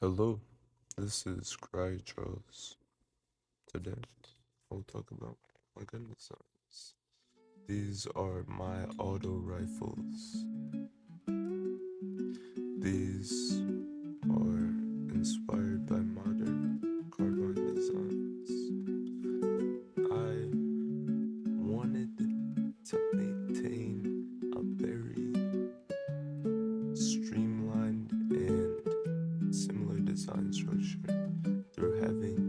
Hello, this is Cry Charles. Today, I'll talk about my gun designs. These are my auto rifles. These are inspired by modern carbine designs. I wanted to maintain a very streamlined and similar design structure through having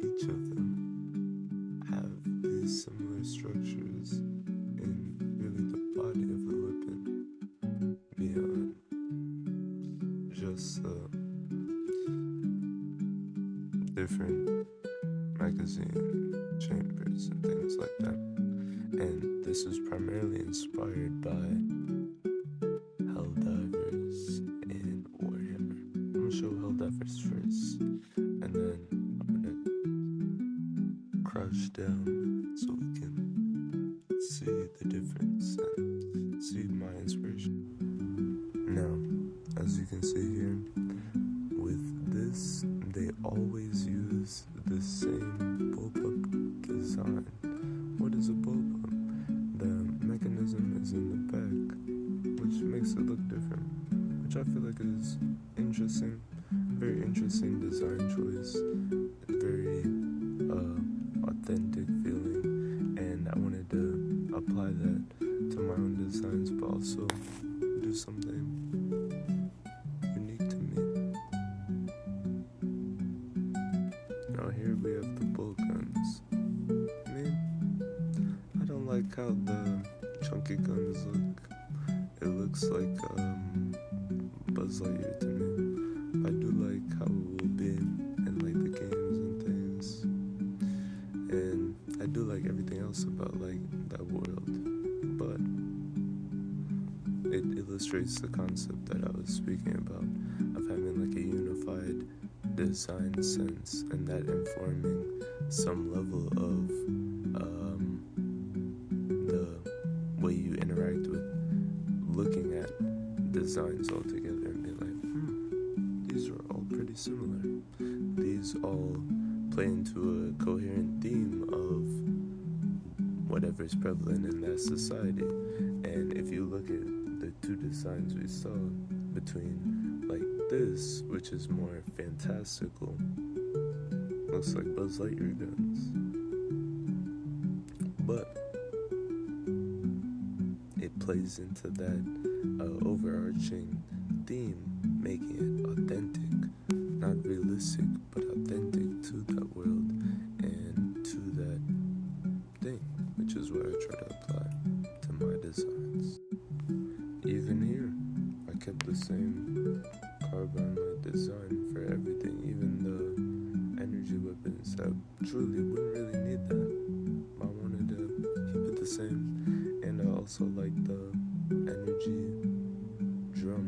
each of them have these similar structures in really the body of the weapon beyond just the different magazine chambers and things like that. And this is primarily inspired by helldivers and warhammer. I'm gonna show helldivers first, and then I'm gonna crouch down so we can see the difference and see my inspiration. Now, as you can see here, with this, they always use the same bullpup design. What is a bullpup? The mechanism is in the back, which makes it look different, which I feel like is interesting. Very interesting design choice, very authentic feeling, and I wanted to apply that to my own designs, but also do something unique to me. Now here we have the boltguns. I don't like how the chunky guns look. It looks like Buzz Lightyear to me. I do like how it will be in like the games and things, and I do like everything else about like that world, but it illustrates the concept that I was speaking about of having like a unified design sense, and that informing some level of the way you interact with looking at designs all together and be like, these are all pretty similar. These all play into a coherent theme of whatever is prevalent in that society. And if you look at the two designs we saw between like this, which is more fantastical, looks like Buzz Lightyear guns, but it plays into that overarching theme, making it authentic, not realistic, but authentic to that world and to that thing, which is what I try to apply to my designs. Even here, I kept the same carbine-like design for everything, even the energy weapons that truly wouldn't really need that. I wanted to keep it the same, and I also like the energy drum.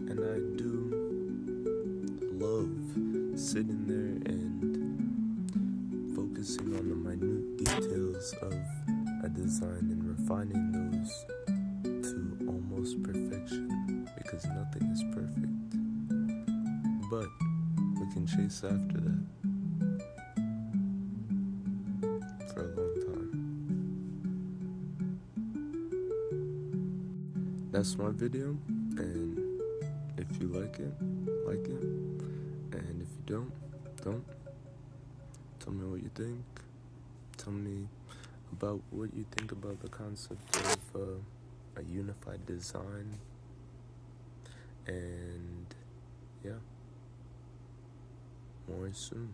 And I do love sitting there and focusing on the minute details of a design and refining those to almost perfection, because nothing is perfect, but we can chase after that for a long time. That's my video, and if you like it, and if you don't. Tell me what you think. Tell me about what you think about the concept of a unified design, and yeah, more soon.